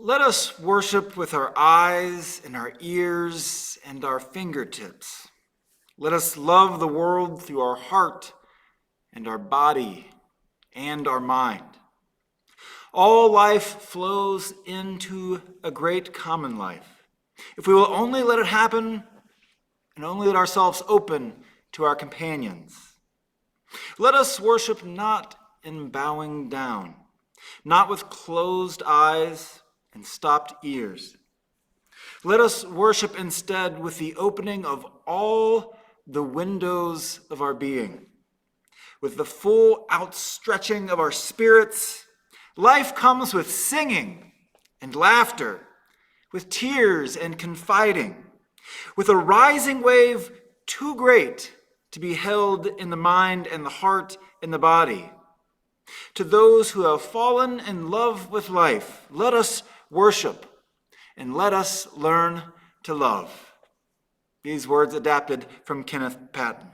Let us worship with our eyes and our ears and our fingertips. Let us love the world through our heart and our body and our mind. All life flows into a great common life. If we will only let it happen and only let ourselves open to our companions. Let us worship not in bowing down, not with closed eyes and stopped ears. Let us worship instead with the opening of all the windows of our being, with the full outstretching of our spirits. Life comes with singing and laughter, with tears and confiding, with a rising wave too great to be held in the mind and the heart and the body. To those who have fallen in love with life, let us worship and let us learn to love. These words adapted from Kenneth Patton.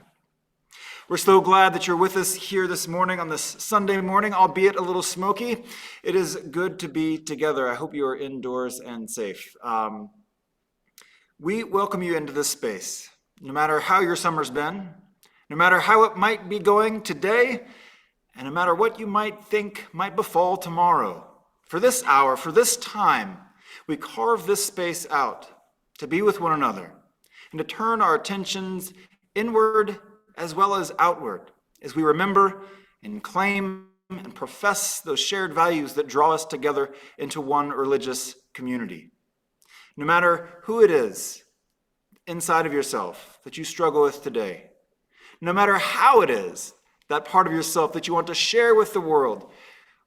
We're so glad that you're with us here this morning on this Sunday morning, albeit a little smoky. It is good to be together. I hope you are indoors and safe. We welcome you into this space, no matter how your summer's been, no matter how it might be going today, and no matter what you might think might befall tomorrow. For this hour, for this time, we carve this space out to be with one another and to turn our attentions inward as well as outward as we remember and claim and profess those shared values that draw us together into one religious community. No matter who it is inside of yourself that you struggle with today, no matter how it is, that part of yourself that you want to share with the world,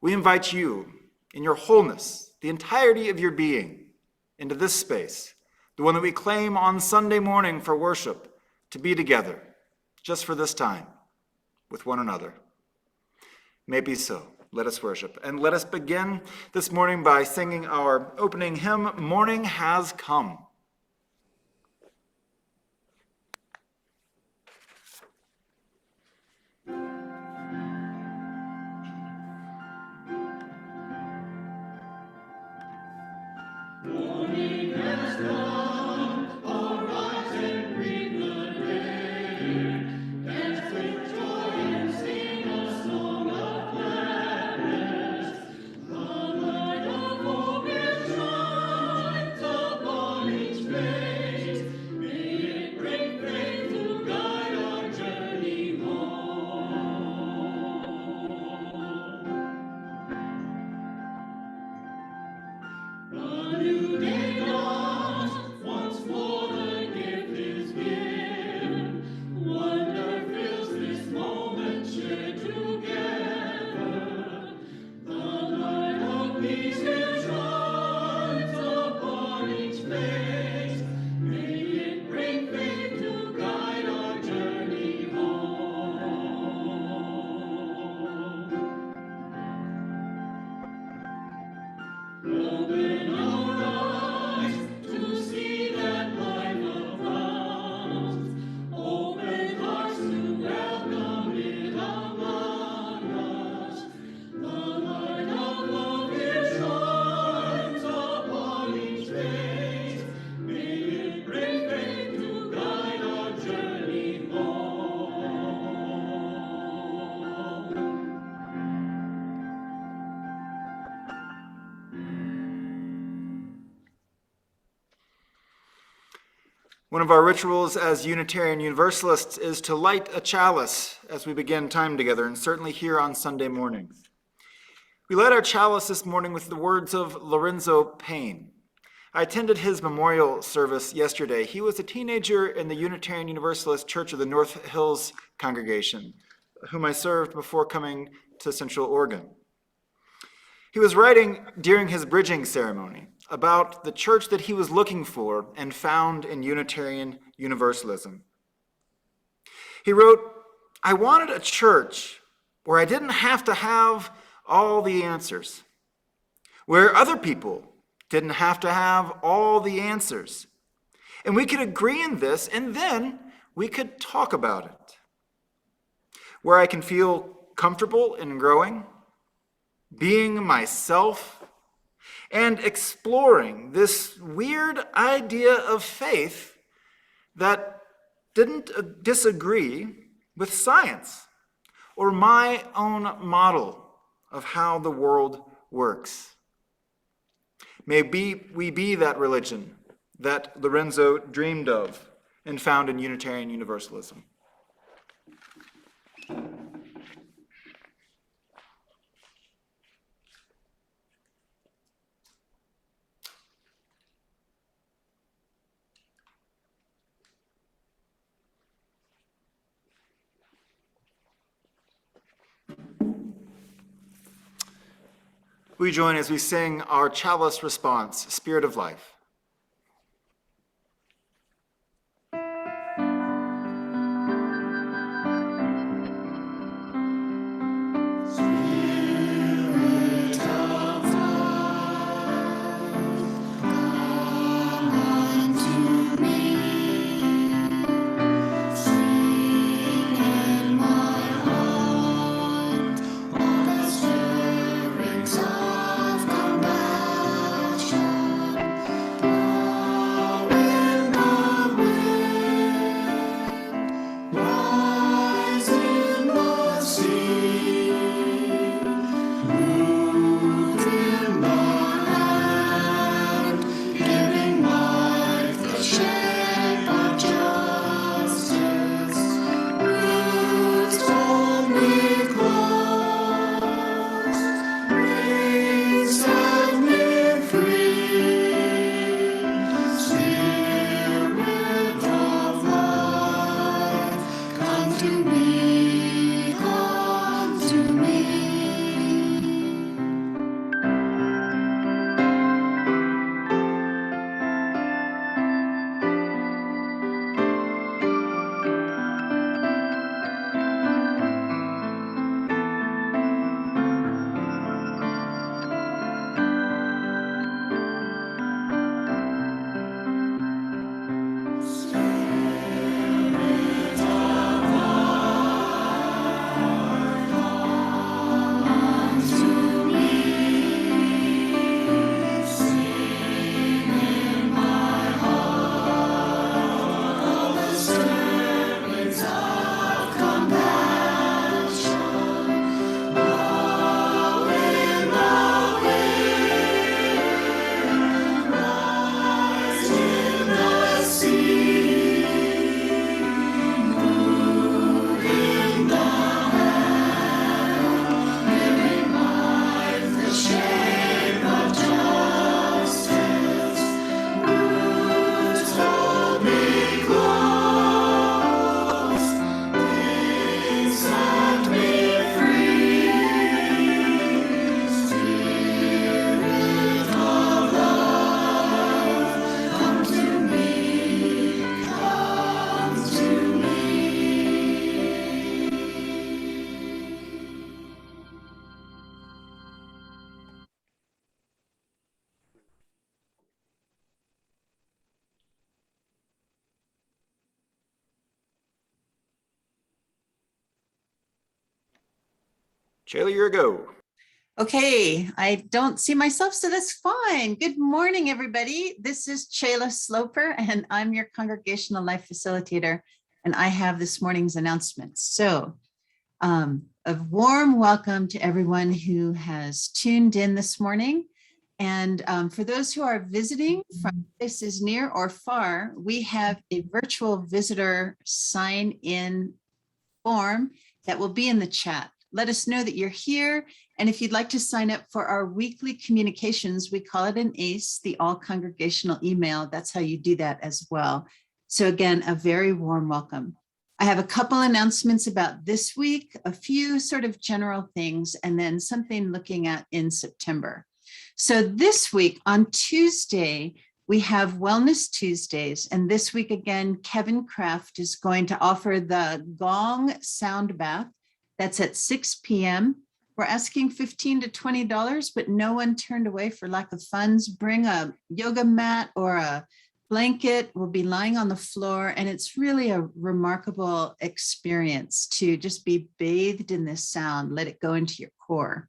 we invite you in your wholeness, the entirety of your being, into this space, the one that we claim on Sunday morning for worship, to be together, just for this time, with one another. May it be so. Let us worship. And let us begin this morning by singing our opening hymn, Morning Has Come. One of our rituals as Unitarian Universalists is to light a chalice as we begin time together, and certainly here on Sunday mornings. We light our chalice this morning with the words of Lorenzo Payne. I attended his memorial service yesterday. He was a teenager in the Unitarian Universalist Church of the North Hills congregation, whom I served before coming to Central Oregon. He was writing during his bridging ceremony about the church that he was looking for and found in Unitarian Universalism. He wrote, "I wanted a church where I didn't have to have all the answers, where other people didn't have to have all the answers, and we could agree in this, and then we could talk about it, where I can feel comfortable in growing, being myself, and exploring this weird idea of faith that didn't disagree with science or my own model of how the world works. May we be that religion that Lorenzo dreamed of and found in Unitarian Universalism. We join as we sing our chalice response, Spirit of Life. Shayla, you're a go. Okay, I don't see myself, so that's fine. Good morning, everybody. This is Shayla Sloper, and I'm your Congregational Life Facilitator, and I have this morning's announcements. So a warm welcome to everyone who has tuned in this morning. And for those who are visiting from places near or far, we have a virtual visitor sign-in form that will be in the chat. Let us know that you're here. And if you'd like to sign up for our weekly communications, we call it an ACE, the All Congregational Email. That's how you do that as well. So again, a very warm welcome. I have a couple announcements about this week, a few sort of general things, and then something looking at in September. So this week on Tuesday, we have Wellness Tuesdays. And this week again, Kevin Kraft is going to offer the Gong Sound Bath. That's at 6 p.m. We're asking $15 to $20, but no one turned away for lack of funds. Bring a yoga mat or a blanket. We'll be lying on the floor, and it's really a remarkable experience to just be bathed in this sound, let it go into your core.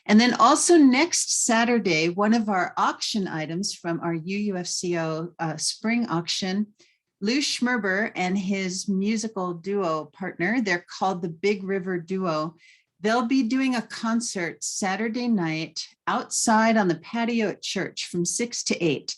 And then also next Saturday, one of our auction items from our UUFCO spring auction, Lou Schmerber and his musical duo partner, they're called the Big River Duo. They'll be doing a concert Saturday night outside on the patio at church from 6 to 8.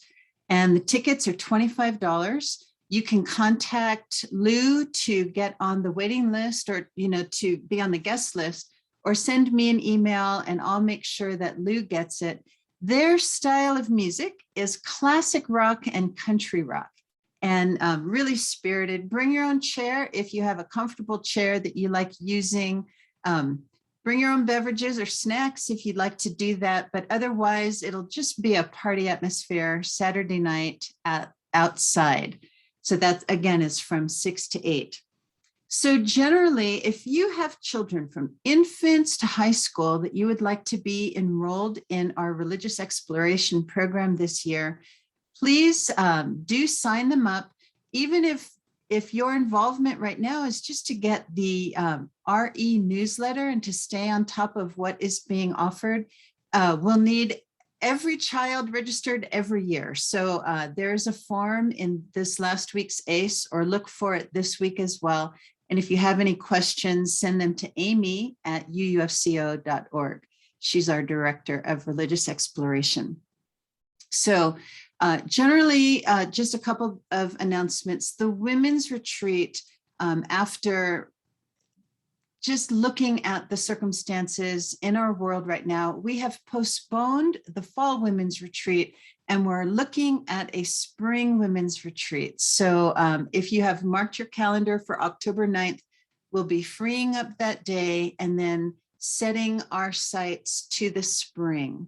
And the tickets are $25. You can contact Lou to get on the waiting list or, to be on the guest list, or send me an email and I'll make sure that Lou gets it. Their style of music is classic rock and country rock, and really spirited. Bring your own chair if you have a comfortable chair that you like using. Bring your own beverages or snacks if you'd like to do that, but otherwise it'll just be a party atmosphere Saturday night outside. So that again is from 6 to 8. So generally, if you have children from infants to high school that you would like to be enrolled in our religious exploration program this year, please do sign them up. Even if your involvement right now is just to get the RE newsletter and to stay on top of what is being offered, we'll need every child registered every year. So there's a form in this last week's ACE, or look for it this week as well. And if you have any questions, send them to Amy at uufco.org. She's our Director of Religious Exploration. So generally, just a couple of announcements. The women's retreat, after just looking at the circumstances in our world right now, we have postponed the fall women's retreat and we're looking at a spring women's retreat. So if you have marked your calendar for October 9th, we'll be freeing up that day and then setting our sights to the spring.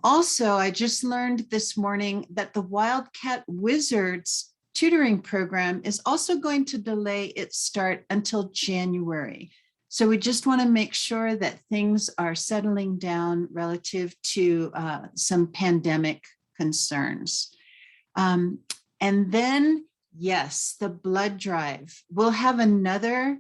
Also, I just learned this morning that the Wildcat Wizards tutoring program is also going to delay its start until January. So we just want to make sure that things are settling down relative to some pandemic concerns. And then, yes, the blood drive. We'll have another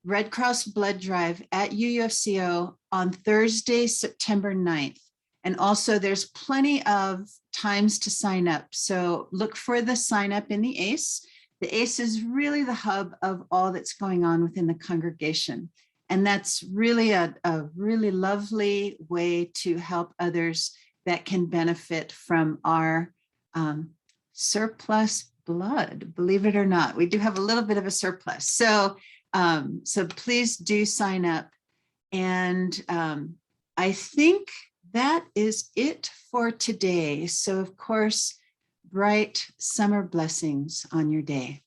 Red Cross blood drive at UUFCO on Thursday, September 9th. And also there's plenty of times to sign up. So look for the sign up in the ACE. The ACE is really the hub of all that's going on within the congregation. And that's really a really lovely way to help others that can benefit from our surplus blood. Believe it or not, we do have a little bit of a surplus. So please do sign up. And I think that is it for today. So of course, bright summer blessings on your day.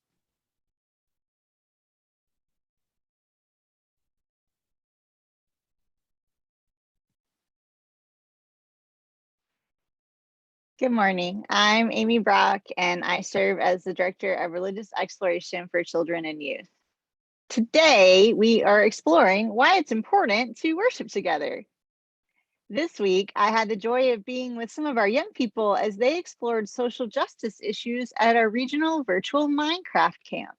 Good morning. I'm Amy Brock, and I serve as the Director of Religious Exploration for Children and Youth. Today, we are exploring why it's important to worship together. This week, I had the joy of being with some of our young people as they explored social justice issues at our regional virtual Minecraft camp.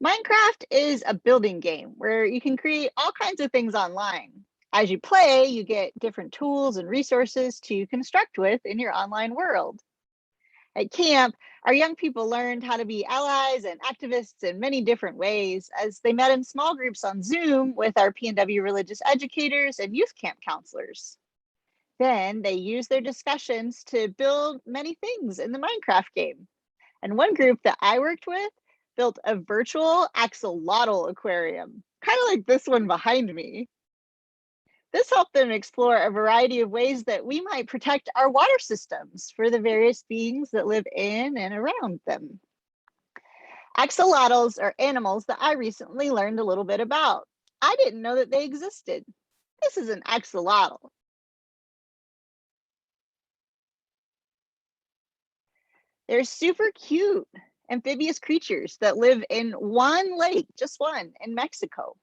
Minecraft is a building game where you can create all kinds of things online. As you play, you get different tools and resources to construct with in your online world. At camp, our young people learned how to be allies and activists in many different ways as they met in small groups on Zoom with our PNW religious educators and youth camp counselors. Then they used their discussions to build many things in the Minecraft game. And one group that I worked with built a virtual axolotl aquarium, kind of like this one behind me. This helped them explore a variety of ways that we might protect our water systems for the various beings that live in and around them. Axolotls are animals that I recently learned a little bit about. I didn't know that they existed. This is an axolotl. They're super cute amphibious creatures that live in one lake, just one, in Mexico.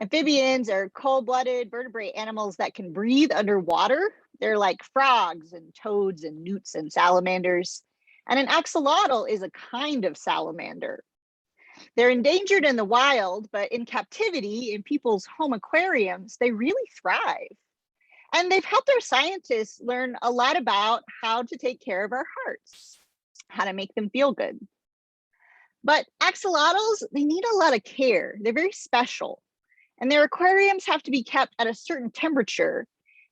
Amphibians are cold-blooded vertebrate animals that can breathe underwater. They're like frogs and toads and newts and salamanders. And an axolotl is a kind of salamander. They're endangered in the wild, but in captivity, in people's home aquariums, they really thrive. And they've helped our scientists learn a lot about how to take care of our hearts, how to make them feel good. But axolotls, they need a lot of care. They're very special. And their aquariums have to be kept at a certain temperature.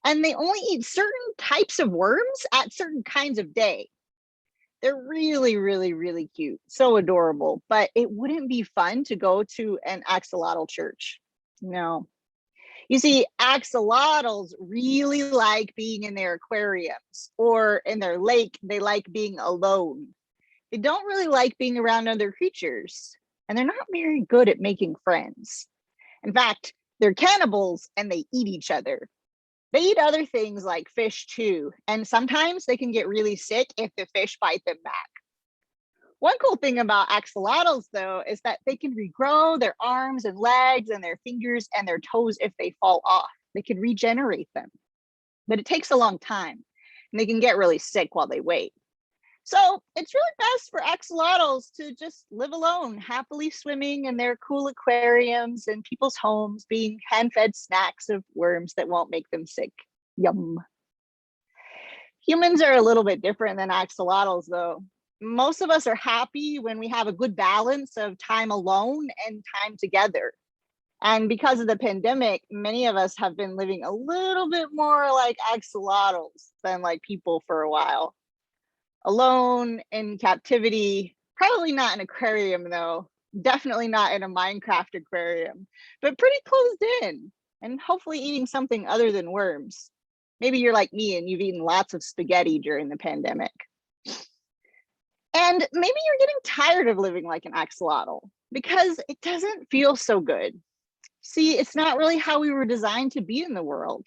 And they only eat certain types of worms at certain kinds of day. They're really, really, really cute. So adorable. But it wouldn't be fun to go to an axolotl church. No. You see, axolotls really like being in their aquariums, or in their lake. They like being alone. They don't really like being around other creatures, and they're not very good at making friends. In fact, they're cannibals and they eat each other. They eat other things like fish too, and sometimes they can get really sick if the fish bite them back. One cool thing about axolotls, though, is that they can regrow their arms and legs and their fingers and their toes if they fall off. They can regenerate them, but it takes a long time, and they can get really sick while they wait. So it's really best for axolotls to just live alone, happily swimming in their cool aquariums and people's homes, being hand-fed snacks of worms that won't make them sick. Yum. Humans are a little bit different than axolotls, though. Most of us are happy when we have a good balance of time alone and time together. And because of the pandemic, many of us have been living a little bit more like axolotls than like people for a while. Alone in captivity, probably not an aquarium though, definitely not in a Minecraft aquarium, but pretty closed in, and hopefully eating something other than worms. Maybe you're like me and you've eaten lots of spaghetti during the pandemic. And maybe you're getting tired of living like an axolotl because it doesn't feel so good. See, it's not really how we were designed to be in the world.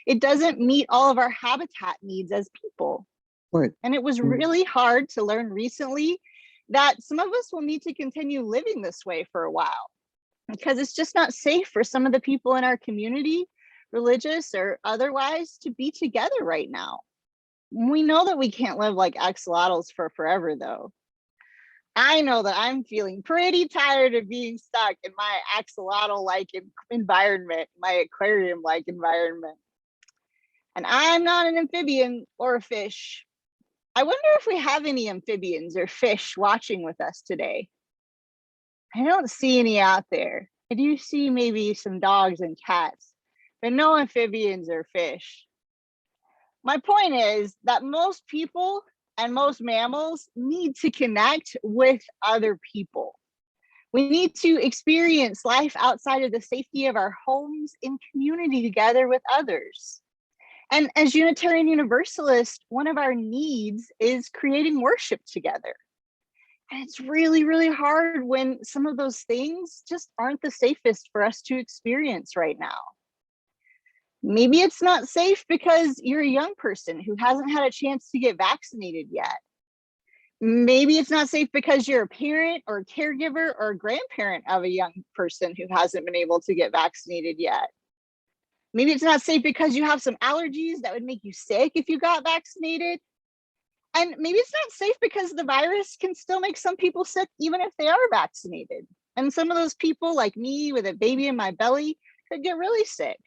It doesn't meet all of our habitat needs as people. Right. And it was really hard to learn recently that some of us will need to continue living this way for a while, because it's just not safe for some of the people in our community, religious or otherwise, to be together right now. We know that we can't live like axolotls for forever, though. I know that I'm feeling pretty tired of being stuck in my axolotl-like environment, my aquarium-like environment. And I'm not an amphibian or a fish. I wonder if we have any amphibians or fish watching with us today. I don't see any out there. I do see maybe some dogs and cats, but no amphibians or fish. My point is that most people and most mammals need to connect with other people. We need to experience life outside of the safety of our homes in community together with others. And as Unitarian Universalists, one of our needs is creating worship together. And it's really, really hard when some of those things just aren't the safest for us to experience right now. Maybe it's not safe because you're a young person who hasn't had a chance to get vaccinated yet. Maybe it's not safe because you're a parent or a caregiver or a grandparent of a young person who hasn't been able to get vaccinated yet. Maybe it's not safe because you have some allergies that would make you sick if you got vaccinated. And maybe it's not safe because the virus can still make some people sick even if they are vaccinated. And some of those people, like me with a baby in my belly, could get really sick.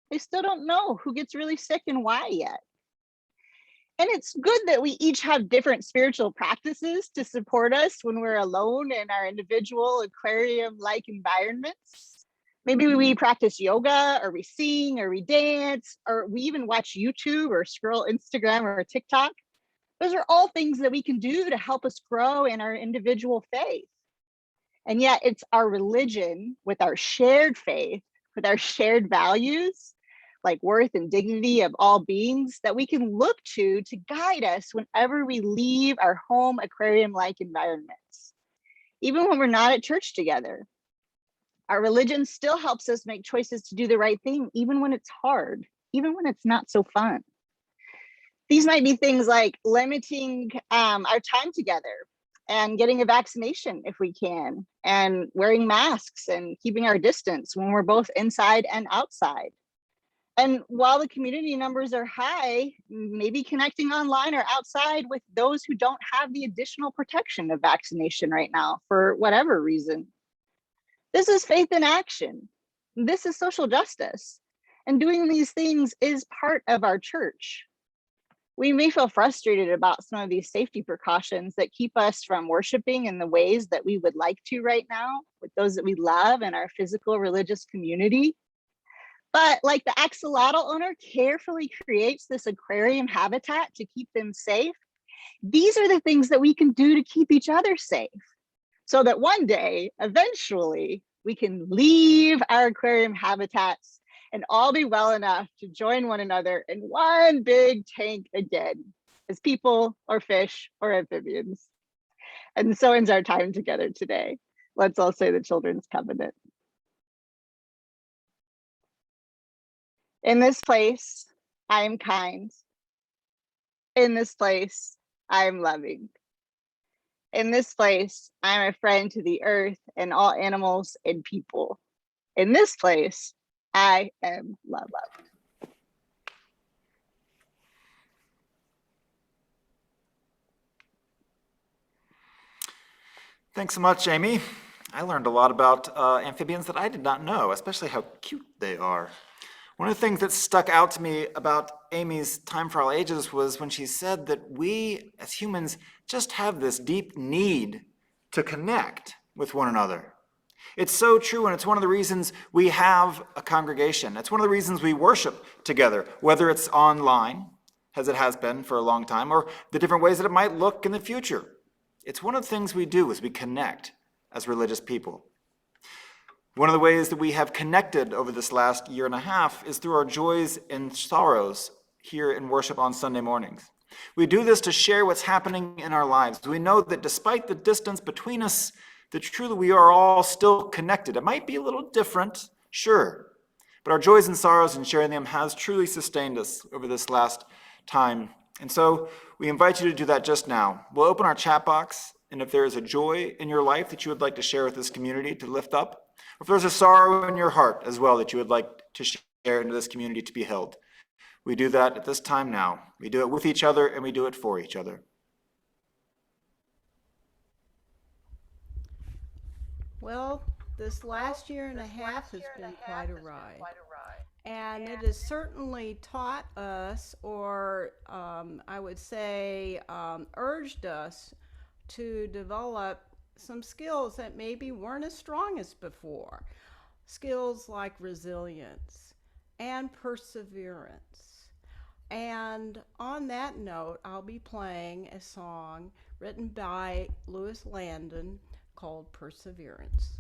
They still don't know who gets really sick and why yet. And it's good that we each have different spiritual practices to support us when we're alone in our individual aquarium-like environments. Maybe we practice yoga, or we sing, or we dance, or we even watch YouTube or scroll Instagram or TikTok. Those are all things that we can do to help us grow in our individual faith. And yet it's our religion with our shared faith, with our shared values, like worth and dignity of all beings, that we can look to guide us whenever we leave our home aquarium-like environments. Even when we're not at church together, our religion still helps us make choices to do the right thing, even when it's hard, even when it's not so fun. These might be things like limiting our time together and getting a vaccination if we can, and wearing masks and keeping our distance when we're both inside and outside. And while the community numbers are high, maybe connecting online or outside with those who don't have the additional protection of vaccination right now for whatever reason. This is faith in action. This is social justice. And doing these things is part of our church. We may feel frustrated about some of these safety precautions that keep us from worshiping in the ways that we would like to right now with those that we love in our physical religious community. But like the axolotl owner carefully creates this aquarium habitat to keep them safe, these are the things that we can do to keep each other safe so that one day, eventually, we can leave our aquarium habitats and all be well enough to join one another in one big tank again as people or fish or amphibians. And so ends our time together today. Let's all say the Children's Covenant. In this place, I am kind. In this place, I am loving. In this place, I am a friend to the earth and all animals and people. In this place, I am love. Thanks so much, Amy. I learned a lot about amphibians that I did not know, especially how cute they are. One of the things that stuck out to me about Amy's Time for All Ages was when she said that we as humans just have this deep need to connect with one another. It's so true, and it's one of the reasons we have a congregation. It's one of the reasons we worship together, whether it's online, as it has been for a long time, or the different ways that it might look in the future. It's one of the things we do is we connect as religious people. One of the ways that we have connected over this last year and a half is through our joys and sorrows here in worship on Sunday mornings. We do this to share what's happening in our lives. We know that despite the distance between us, that truly we are all still connected. It might be a little different, sure, but our joys and sorrows and sharing them has truly sustained us over this last time. And so we invite you to do that just now. We'll open our chat box, and if there is a joy in your life that you would like to share with this community to lift up, or if there's a sorrow in your heart as well that you would like to share into this community to be held, we do that at this time now. We do it with each other, and we do it for each other. Well, this last year and a half has been quite a ride. And it has certainly taught us, or I would say urged us to develop some skills that maybe weren't as strong as before. Skills like resilience and perseverance. And on that note, I'll be playing a song written by Louis Landon called Perseverance.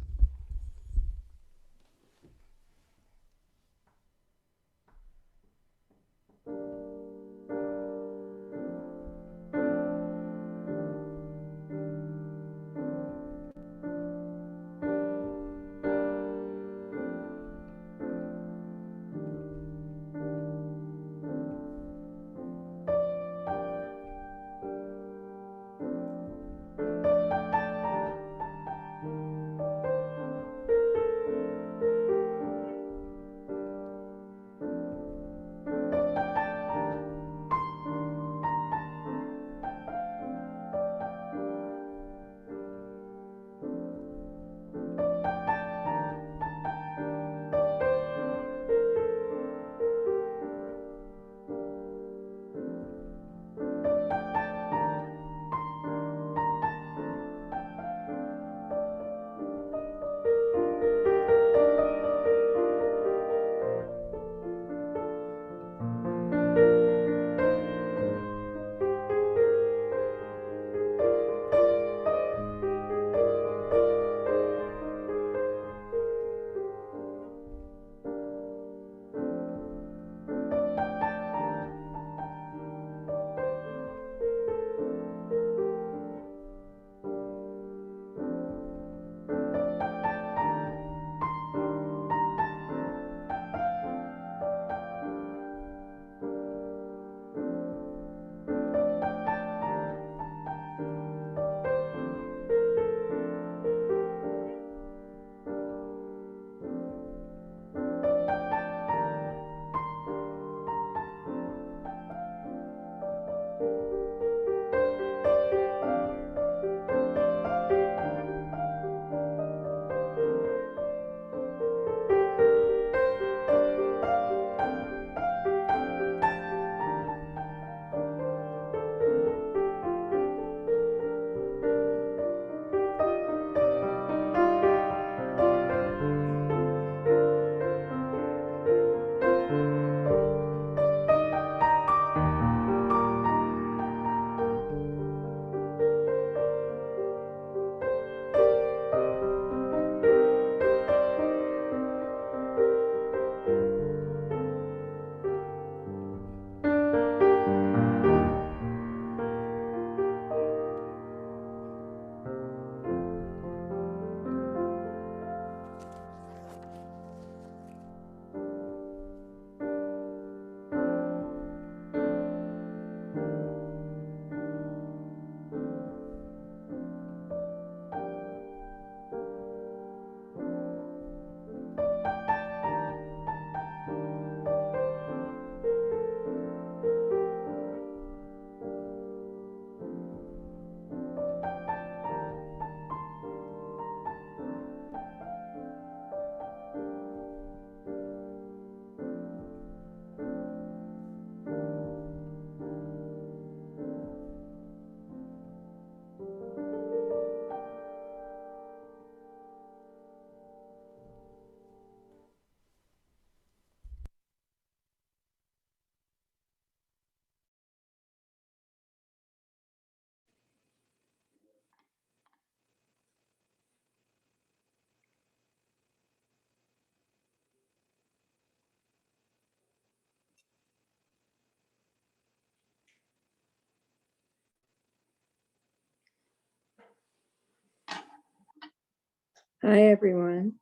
Hi, everyone.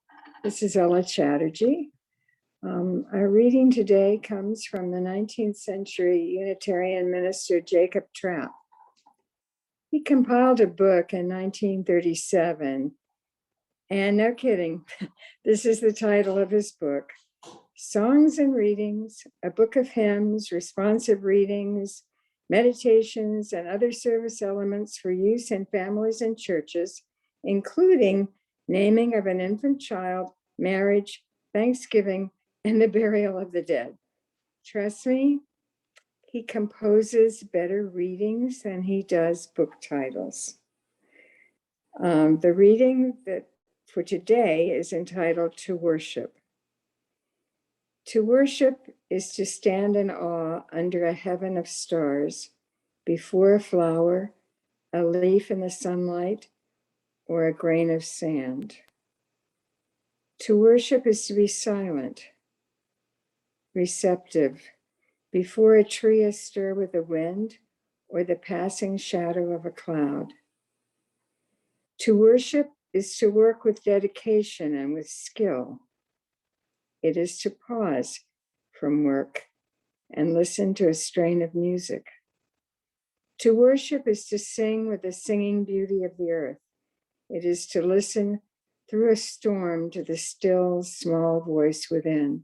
This is Ella Chatterjee. Our reading today comes from the 19th century Unitarian minister Jacob Trapp. He compiled a book in 1937, and no kidding, this is the title of his book, Songs and Readings, a book of hymns, responsive readings, meditations, and other service elements for use in families and churches, including naming of an infant child, marriage, Thanksgiving, and the burial of the dead. Trust me, he composes better readings than he does book titles. The reading that for today is entitled To Worship. To worship is to stand in awe under a heaven of stars, before a flower, a leaf in the sunlight, or a grain of sand. To worship is to be silent, receptive, before a tree astir with the wind or the passing shadow of a cloud. To worship is to work with dedication and with skill. It is to pause from work and listen to a strain of music. To worship is to sing with the singing beauty of the earth. It is to listen through a storm to the still, small voice within.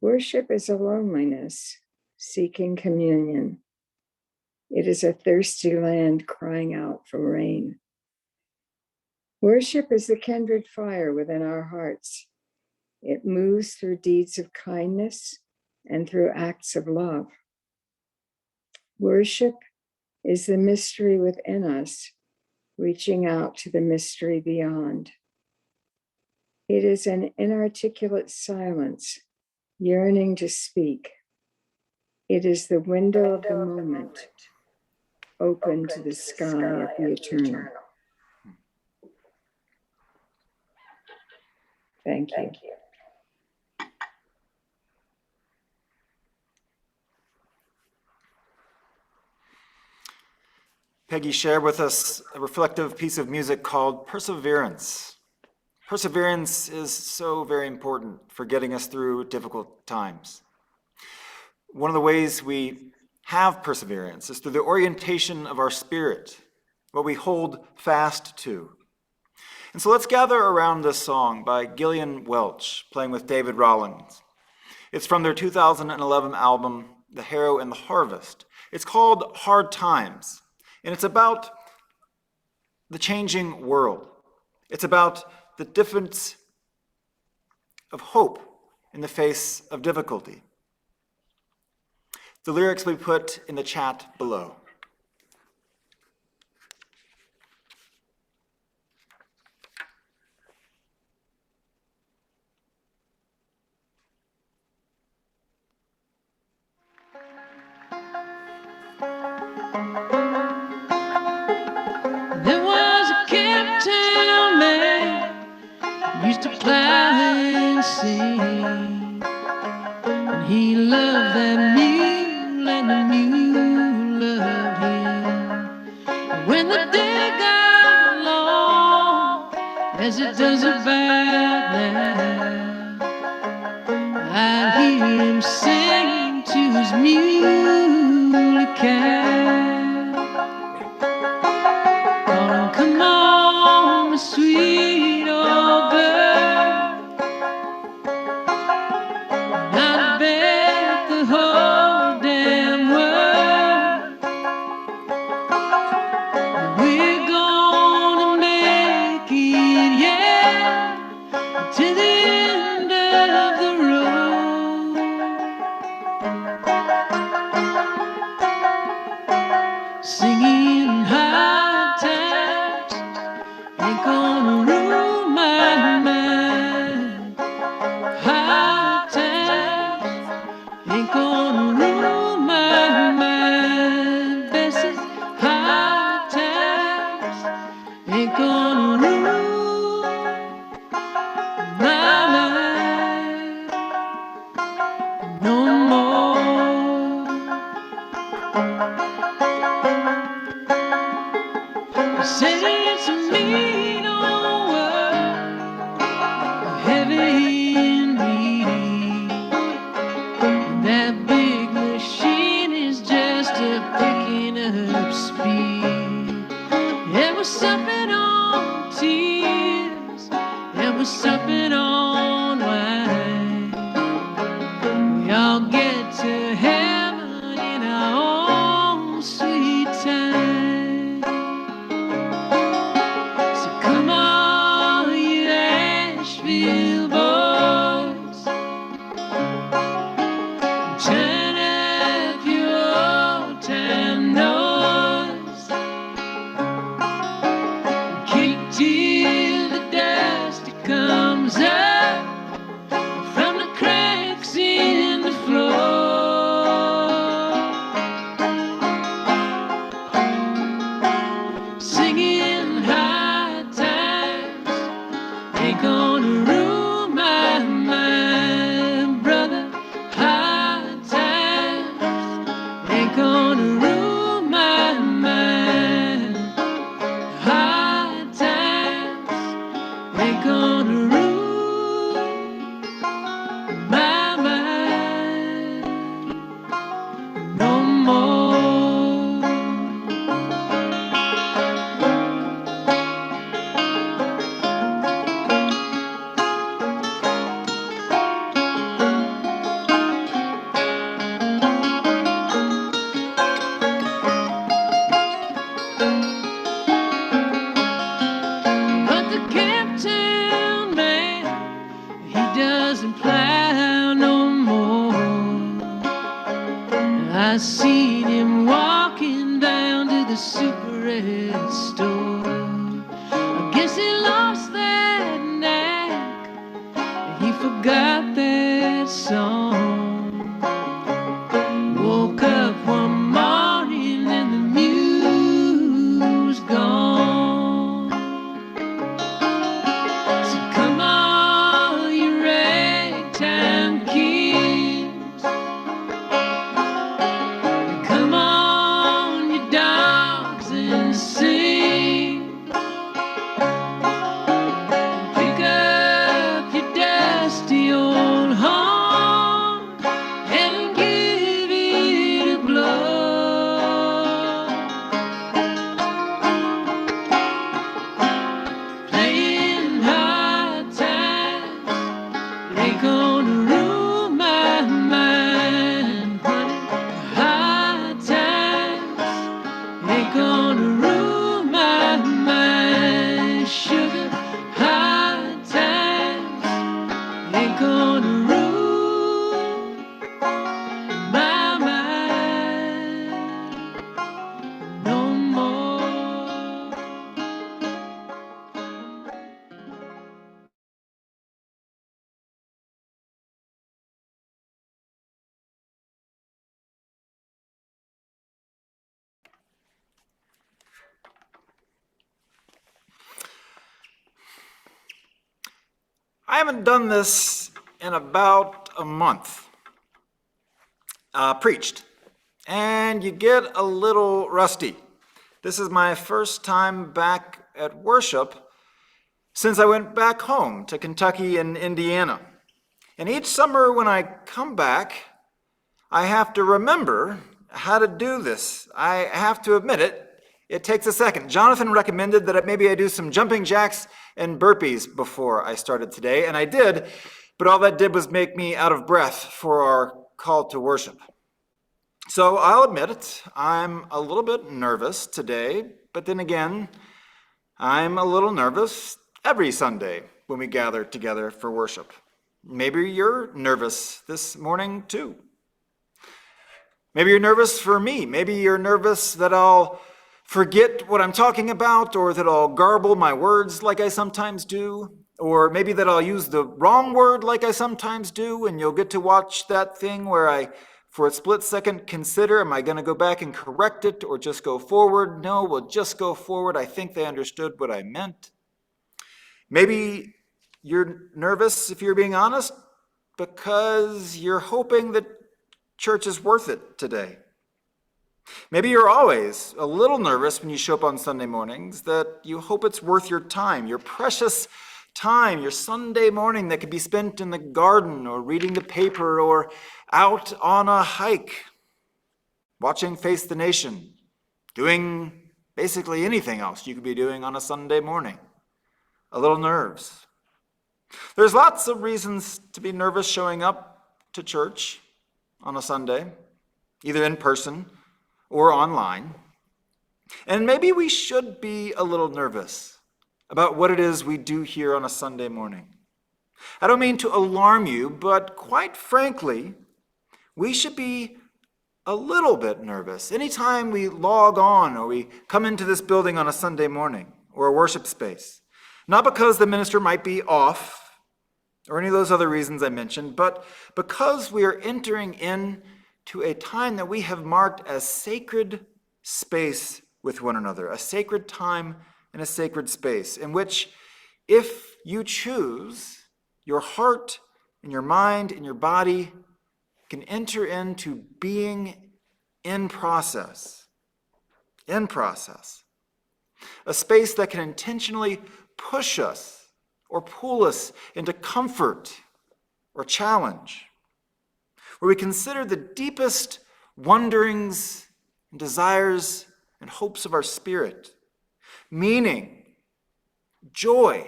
Worship is a loneliness, seeking communion. It is a thirsty land crying out for rain. Worship is the kindred fire within our hearts. It moves through deeds of kindness and through acts of love. Worship is the mystery within us, reaching out to the mystery beyond. It is an inarticulate silence, yearning to speak. It is the window of the moment, open to the sky of the eternal. Thank you. Peggy shared with us a reflective piece of music called Perseverance. Perseverance is so very important for getting us through difficult times. One of the ways we have perseverance is through the orientation of our spirit, what we hold fast to. And so let's gather around this song by Gillian Welch, playing with David Rawlings. It's from their 2011 album, The Harrow and the Harvest. It's called Hard Times, and it's about the changing world. It's about the difference of hope in the face of difficulty. The lyrics we put in the chat below. There was a Camptown man used to plow and sing, and he loved that mule, and the mule loved him. And when the day got long, as it does about now, I'd hear him sing to his muley cow. Come on, sweet old girl, I bet the whole damn world we're gonna make it, yeah, to the end of the road. Singing high times ain't gonna ruin my mind. High times ain't gonna ruin my mind. Bessie, high times ain't gonna ruin my mind no more. Say it's a mean old world. supping on tears, and we're supping on wine. We all get to heaven in our own sweet time. So come on, you Asheville boys, turn up your old time noise, kick till the dust comes up from the cracks in the floor, singing high times ain't gonna ruin my mind, brother. High times ain't gonna ruin my mind. High times ain't gonna ruin my mind no more. But the Camptown man, he doesn't plow no more. I seen him walking down to the Super Ed store. I guess he lost that knack, he forgot that song. Woke up one morning and the muse gone. So come on, you ragtime kings, come on, you dogs, and sing. Pick up your dusty old horn and give it a blow. Playing hard times ain't gonna ruin my mind, honey. Hard times ain't gonna ruin my mind, sugar. Hard times ain't gonna ruin my mind no more. I haven't done this in about a month. Preached. And you get a little rusty. This is my first time back at worship since I went back home to Kentucky and Indiana. And each summer when I come back, I have to remember how to do this. I have to admit it takes a second. Jonathan recommended that maybe I do some jumping jacks and burpees before I started today, and I did, but all that did was make me out of breath for our call to worship. So I'll admit it, I'm a little bit nervous today, but then again, I'm a little nervous every Sunday when we gather together for worship. Maybe you're nervous this morning too. Maybe you're nervous for me. Maybe you're nervous that I'll forget what I'm talking about, or that I'll garble my words like I sometimes do, or maybe that I'll use the wrong word like I sometimes do, and you'll get to watch that thing where I, for a split second, consider, am I going to go back and correct it or just go forward? No, we'll just go forward. I think they understood what I meant. Maybe you're nervous, if you're being honest, because you're hoping that church is worth it today. Maybe you're always a little nervous when you show up on Sunday mornings, that you hope it's worth your time, your precious time, your Sunday morning that could be spent in the garden or reading the paper or out on a hike, watching Face the Nation, doing basically anything else you could be doing on a Sunday morning. A little nerves. There's lots of reasons to be nervous showing up to church on a Sunday, either in person or online. And maybe we should be a little nervous about what it is we do here on a Sunday morning. I don't mean to alarm you, but quite frankly, we should be a little bit nervous anytime we log on or we come into this building on a Sunday morning or a worship space. Not because the minister might be off or any of those other reasons I mentioned, but because we are entering into a time that we have marked as sacred space with one another, a sacred time and a sacred space in which, if you choose, your heart and your mind and your body can enter into being in process. In process. A space that can intentionally push us or pull us into comfort or challenge, where we consider the deepest wonderings and desires and hopes of our spirit, meaning, joy,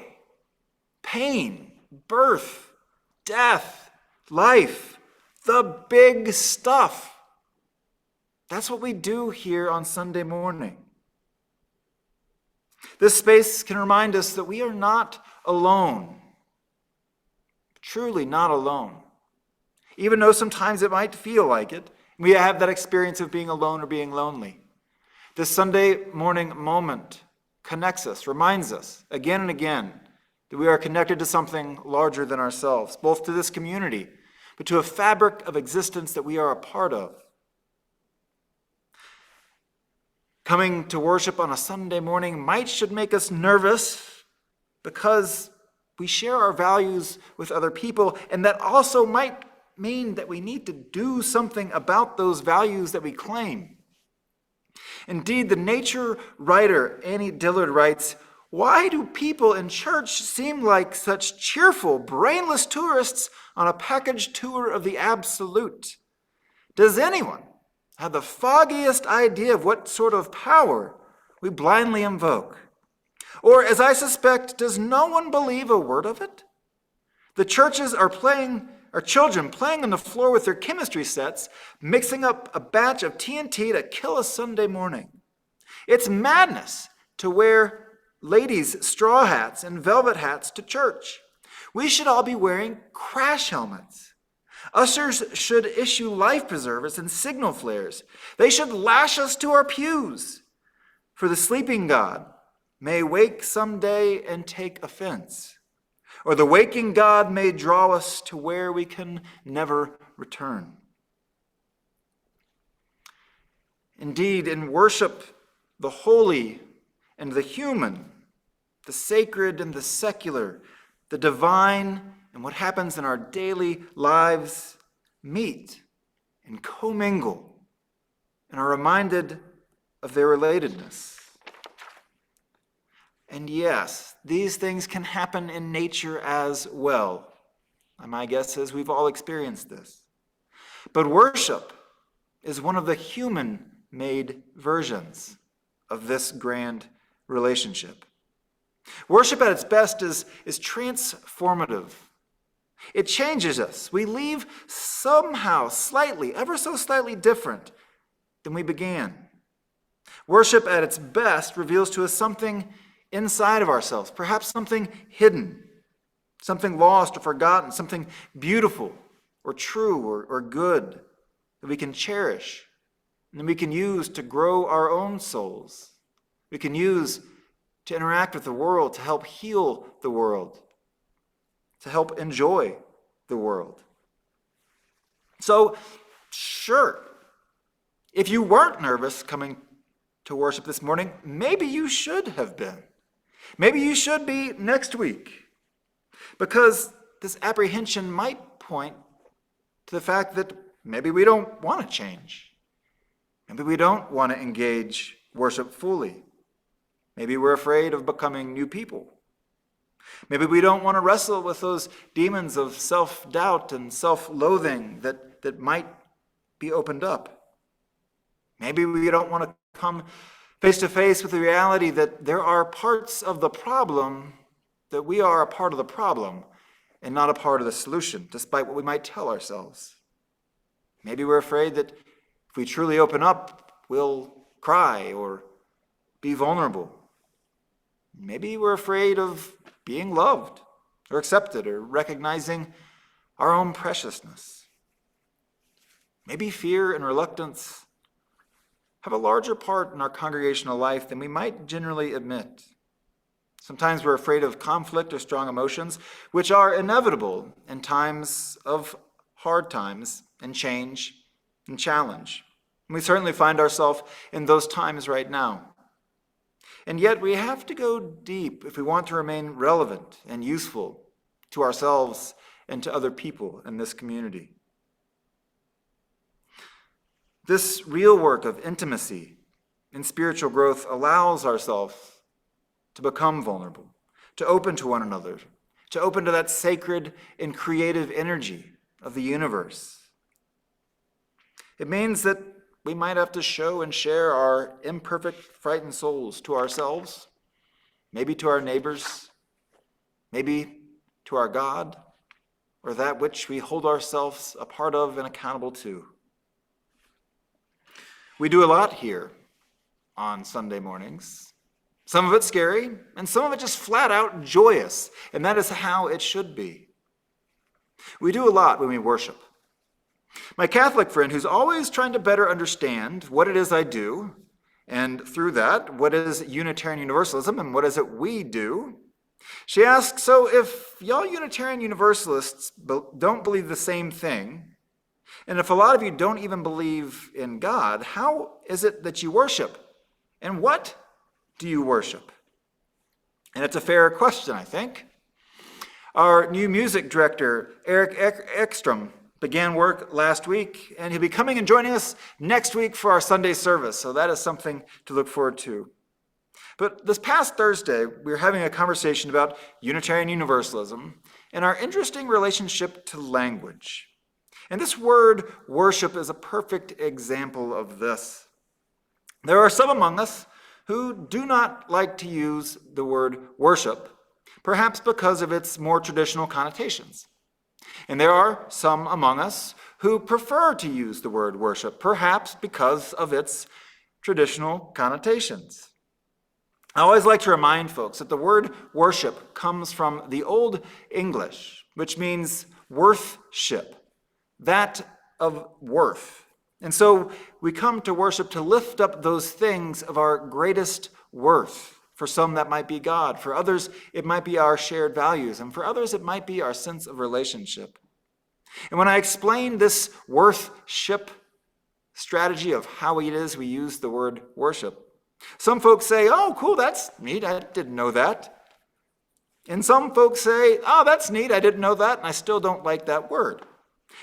pain, birth, death, life, the big stuff. That's what we do here on Sunday morning. This space can remind us that we are not alone, truly not alone. Even though sometimes it might feel like it, we have that experience of being alone or being lonely. This Sunday morning moment connects us, reminds us again and again that we are connected to something larger than ourselves, both to this community, but to a fabric of existence that we are a part of. Coming to worship on a Sunday morning should make us nervous because we share our values with other people, and that also might mean that we need to do something about those values that we claim. Indeed, the nature writer Annie Dillard writes, "Why do people in church seem like such cheerful, brainless tourists on a package tour of the absolute? Does anyone have the foggiest idea of what sort of power we blindly invoke? Or, as I suspect, does no one believe a word of it? The churches are children playing on the floor with their chemistry sets, mixing up a batch of TNT to kill a Sunday morning. It's madness to wear ladies' straw hats and velvet hats to church. We should all be wearing crash helmets. Ushers should issue life preservers and signal flares. They should lash us to our pews. For the sleeping God may wake someday and take offense, or the waking God may draw us to where we can never return." Indeed, in worship, the holy and the human, the sacred and the secular, the divine and what happens in our daily lives meet and commingle and are reminded of their relatedness. And yes, these things can happen in nature as well. My guess is we've all experienced this. But worship is one of the human-made versions of this grand relationship. Worship at its best is transformative. It changes us. We leave somehow slightly, ever so slightly different than we began. Worship at its best reveals to us something inside of ourselves, perhaps something hidden, something lost or forgotten, something beautiful or true or good that we can cherish and that we can use to grow our own souls. We can use to interact with the world, to help heal the world, to help enjoy the world. So, sure, if you weren't nervous coming to worship this morning, maybe you should have been. Maybe you should be next week, because this apprehension might point to the fact that maybe we don't want to change. Maybe we don't want to engage worship fully. Maybe we're afraid of becoming new people. Maybe we don't want to wrestle with those demons of self-doubt and self-loathing that might be opened up. Maybe we don't want to come Face to face with the reality that there are parts of the problem, that we are a part of the problem and not a part of the solution, despite what we might tell ourselves. Maybe we're afraid that if we truly open up, we'll cry or be vulnerable. Maybe we're afraid of being loved or accepted or recognizing our own preciousness. Maybe fear and reluctance have a larger part in our congregational life than we might generally admit. Sometimes we're afraid of conflict or strong emotions, which are inevitable in times of hard times and change and challenge. And we certainly find ourselves in those times right now. And yet we have to go deep if we want to remain relevant and useful to ourselves and to other people in this community. This real work of intimacy and spiritual growth allows ourselves to become vulnerable, to open to one another, to open to that sacred and creative energy of the universe. It means that we might have to show and share our imperfect, frightened souls to ourselves, maybe to our neighbors, maybe to our God, or that which we hold ourselves a part of and accountable to. We do a lot here on Sunday mornings. Some of it scary, and some of it just flat out joyous, and that is how it should be. We do a lot when we worship. My Catholic friend, who's always trying to better understand what it is I do, and through that, what is Unitarian Universalism and what is it we do, she asks, so if y'all Unitarian Universalists don't believe the same thing, and if a lot of you don't even believe in God, how is it that you worship? And what do you worship? And it's a fair question, I think. Our new music director, Eric Ekstrom, began work last week, and he'll be coming and joining us next week for our Sunday service, so that is something to look forward to. But this past Thursday, we were having a conversation about Unitarian Universalism and our interesting relationship to language. And this word worship is a perfect example of this. There are some among us who do not like to use the word worship, perhaps because of its more traditional connotations. And there are some among us who prefer to use the word worship, perhaps because of its traditional connotations. I always like to remind folks that the word worship comes from the Old English, which means worthship, that of worth. And so we come to worship to lift up those things of our greatest worth. For some, that might be God. For others, it might be our shared values. And for others, it might be our sense of relationship. And when I explain this worthship strategy of how it is we use the word worship, some folks say, oh, cool, that's neat. I didn't know that. And some folks say, oh, that's neat. I didn't know that. And I still don't like that word.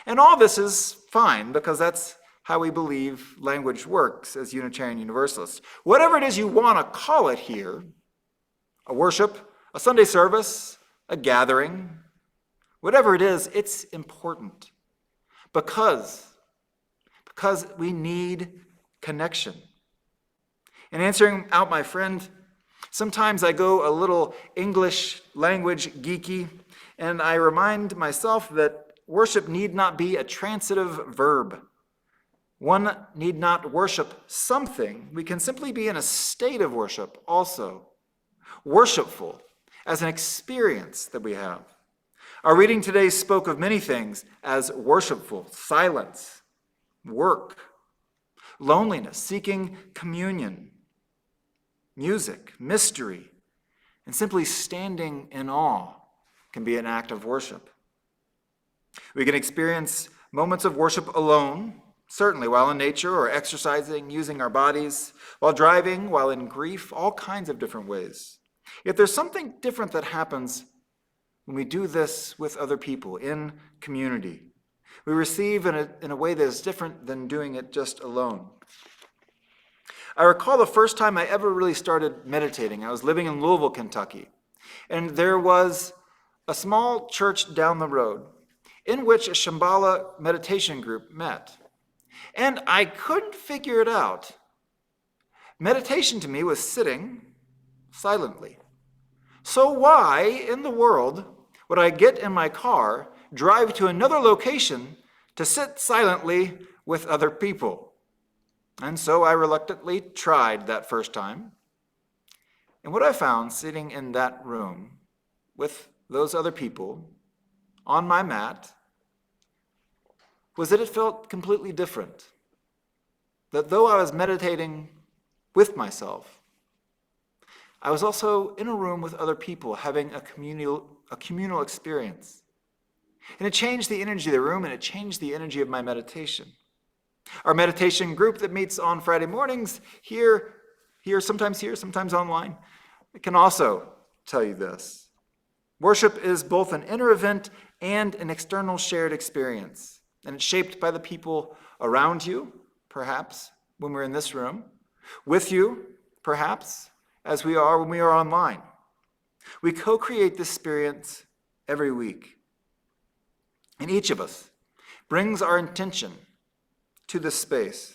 And all this is fine because that's how we believe language works as Unitarian Universalists. Whatever it is you want to call it here, a worship, a Sunday service, a gathering, whatever it is, it's important because we need connection. In answering out my friend, sometimes I go a little English language geeky, and I remind myself that worship need not be a transitive verb. One need not worship something. We can simply be in a state of worship also. Worshipful as an experience that we have. Our reading today spoke of many things as worshipful: silence, work, loneliness, seeking communion, music, mystery, and simply standing in awe can be an act of worship. We can experience moments of worship alone, certainly while in nature or exercising, using our bodies, while driving, while in grief, all kinds of different ways. Yet there's something different that happens when we do this with other people in community. We receive in a way that is different than doing it just alone. I recall the first time I ever really started meditating. I was living in Louisville, Kentucky, and there was a small church down the road in which a Shambhala meditation group met. And I couldn't figure it out. Meditation to me was sitting silently. So why in the world would I get in my car, drive to another location to sit silently with other people? And so I reluctantly tried that first time. And what I found sitting in that room with those other people on my mat was that it felt completely different. That though I was meditating with myself, I was also in a room with other people having a communal experience. And it changed the energy of the room, and it changed the energy of my meditation. Our meditation group that meets on Friday mornings sometimes online, I can also tell you this. Worship is both an inner event and an external shared experience. And it's shaped by the people around you, perhaps, when we're in this room, with you, perhaps, as we are when we are online. We co-create this experience every week. And each of us brings our intention to this space.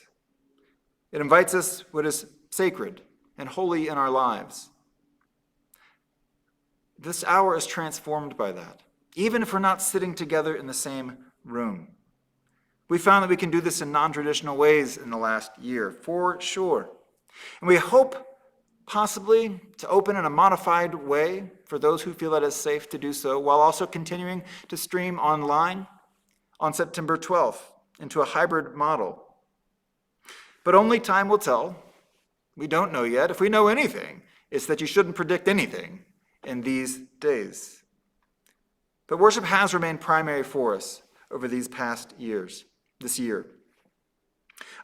It invites us what is sacred and holy in our lives. This hour is transformed by that, even if we're not sitting together in the same room. We found that we can do this in non-traditional ways in the last year, for sure. And we hope possibly to open in a modified way for those who feel that it's safe to do so, while also continuing to stream online on September 12th into a hybrid model. But only time will tell. We don't know yet. If we know anything, it's that you shouldn't predict anything in these days. But worship has remained primary for us over these past years, this year.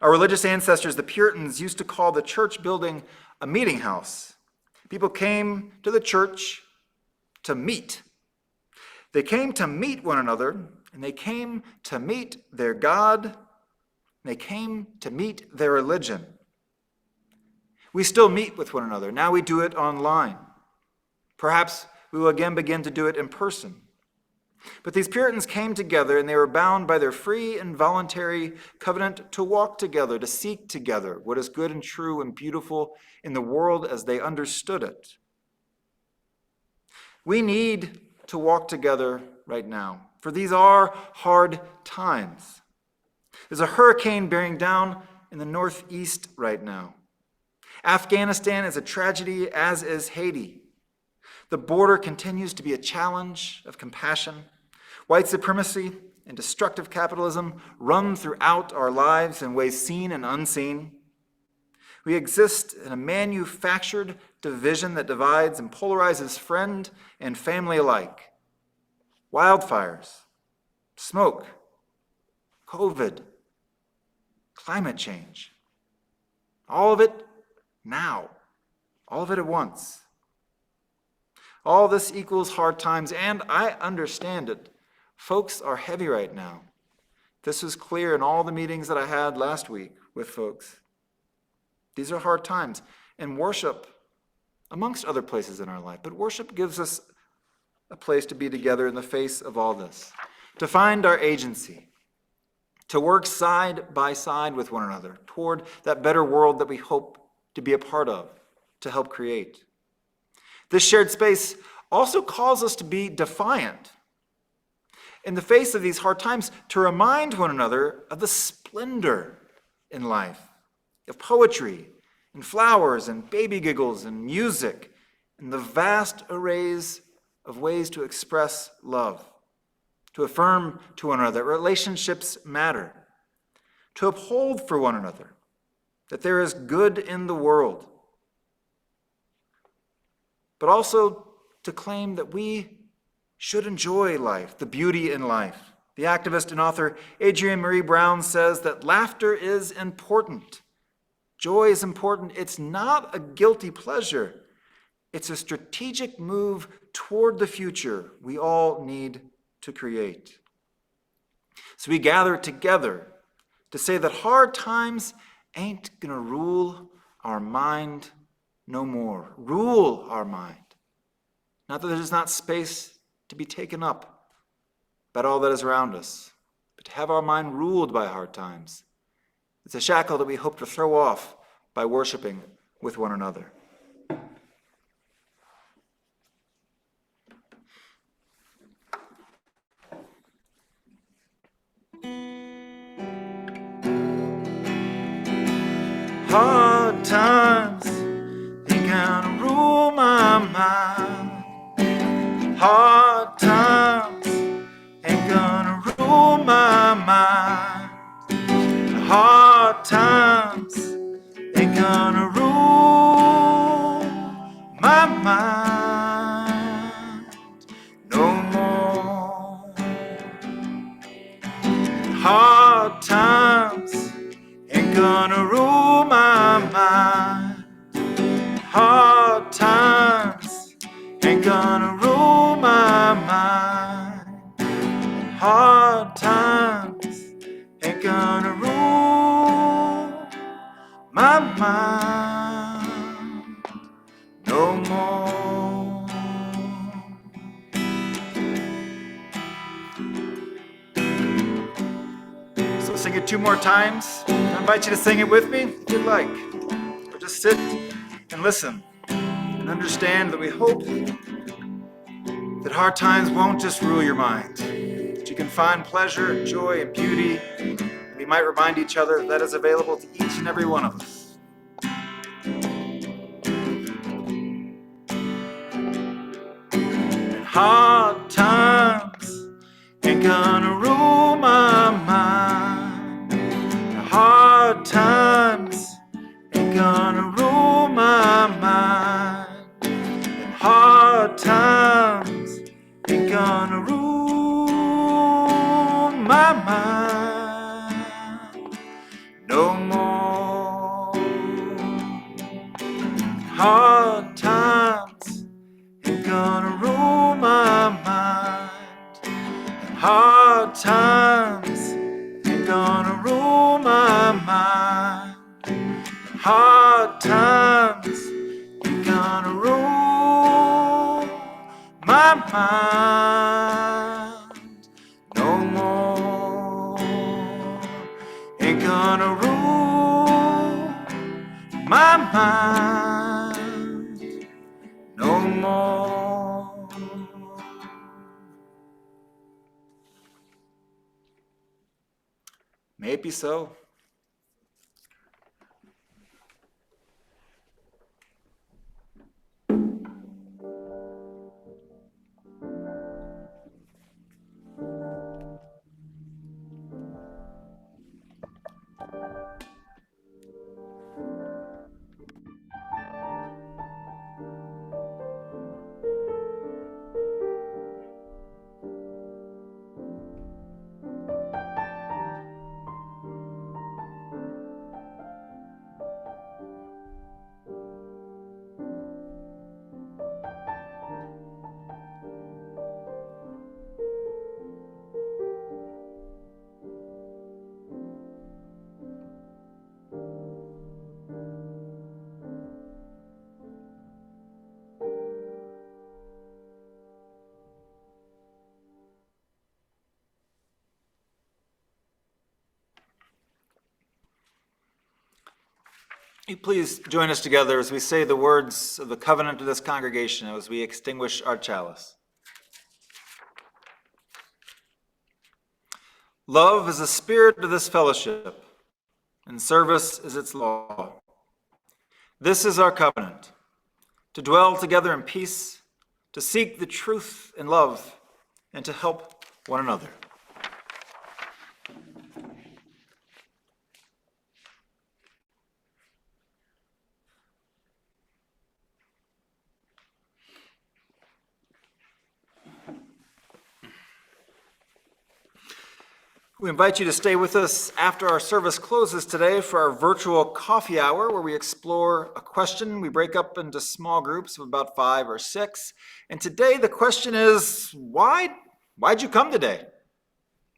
Our religious ancestors, the Puritans, used to call the church building a meeting house. People came to the church to meet. They came to meet one another, and they came to meet their God, and they came to meet their religion. We still meet with one another. Now we do it online. Perhaps we will again begin to do it in person. But these Puritans came together, and they were bound by their free and voluntary covenant to walk together, to seek together what is good and true and beautiful in the world as they understood it. We need to walk together right now, for these are hard times. There's a hurricane bearing down in the northeast right now. Afghanistan is a tragedy, as is Haiti. The border continues to be a challenge of compassion. White supremacy and destructive capitalism run throughout our lives in ways seen and unseen. We exist in a manufactured division that divides and polarizes friend and family alike. Wildfires, smoke, COVID, climate change. All of it now, all of it at once. All this equals hard times, and I understand it. Folks are heavy right now. This was clear in all the meetings that I had last week with folks. These are hard times, and worship, amongst other places in our life, but worship gives us a place to be together in the face of all this, to find our agency, to work side by side with one another toward that better world that we hope to be a part of, to help create. This shared space also calls us to be defiant in the face of these hard times, to remind one another of the splendor in life, of poetry and flowers and baby giggles and music and the vast arrays of ways to express love, to affirm to one another that relationships matter, to uphold for one another that there is good in the world, but also to claim that we should enjoy life, the beauty in life. The activist and author Adrienne Marie Brown says that laughter is important. Joy is important. It's not a guilty pleasure. It's a strategic move toward the future we all need to create. So we gather together to say that hard times ain't gonna rule our mind no more. Rule our mind. Not that there's not space to be taken up by all that is around us, but to have our mind ruled by hard times. It's a shackle that we hope to throw off by worshiping with one another. Hard times ain't gonna rule my mind. Hard times ain't gonna rule my mind. Hard times ain't gonna rule my mind no more. Hard times ain't gonna rule my mind. Hard times ain't gonna rule my mind. Hard times ain't gonna rule my mind no more. So sing it 2 more times. I invite you to sing it with me if you'd like. Or just sit and listen and understand that we hope that hard times won't just rule your mind, that you can find pleasure and joy and beauty, and we might remind each other that is available to each and every one of us. And hard times ain't gonna rule my mind. The hard times ain't gonna rule my mind. And hard times ain't gonna rule my mind no more. Hard times ain't gonna rule my mind. Hard times ain't gonna rule my mind. Hard times ain't gonna rule my mind no more. Ain't gonna rule my mind no more. May it be so. You please join us together as we say the words of the covenant of this congregation as we extinguish our chalice. Love is the spirit of this fellowship, and service is its law. This is our covenant, to dwell together in peace, to seek the truth in love, and to help one another. We invite you to stay with us after our service closes today for our virtual coffee hour, where we explore a question. We break up into small groups of about 5 or 6. And today the question is, why'd you come today?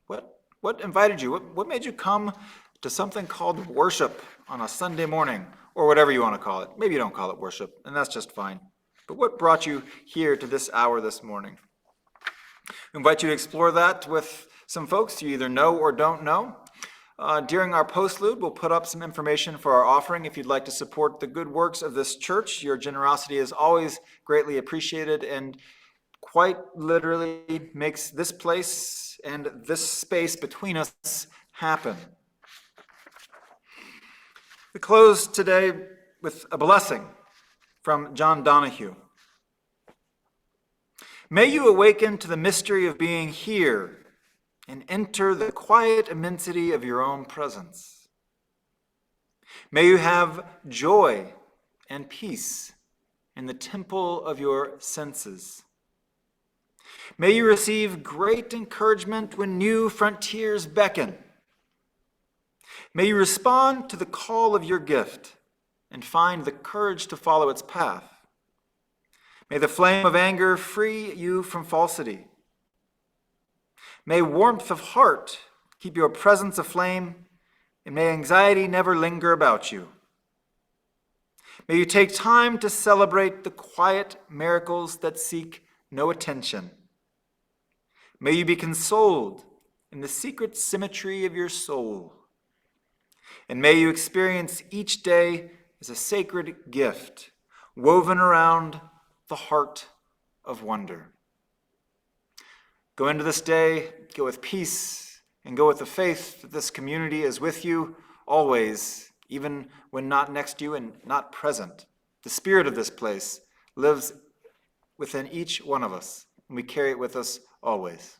What invited you? What made you come to something called worship on a Sunday morning, or whatever you want to call it? Maybe you don't call it worship, and that's just fine. But what brought you here to this hour this morning? We invite you to explore that with some folks you either know or don't know. During our postlude, we'll put up some information for our offering. If you'd like to support the good works of this church, your generosity is always greatly appreciated and quite literally makes this place and this space between us happen. We close today with a blessing from John Donahue. May you awaken to the mystery of being here and enter the quiet immensity of your own presence. May you have joy and peace in the temple of your senses. May you receive great encouragement when new frontiers beckon. May you respond to the call of your gift and find the courage to follow its path. May the flame of anger free you from falsity. May warmth of heart keep your presence aflame, and may anxiety never linger about you. May you take time to celebrate the quiet miracles that seek no attention. May you be consoled in the secret symmetry of your soul. And may you experience each day as a sacred gift woven around the heart of wonder. Go into this day, go with peace, and go with the faith that this community is with you always, even when not next to you and not present. The spirit of this place lives within each one of us, and we carry it with us always.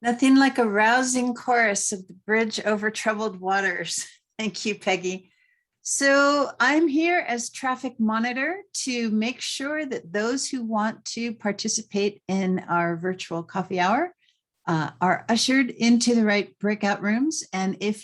Nothing like a rousing chorus of the bridge over troubled waters. Thank you, Peggy. So I'm here as traffic monitor to make sure that those who want to participate in our virtual coffee hour are ushered into the right breakout rooms. And if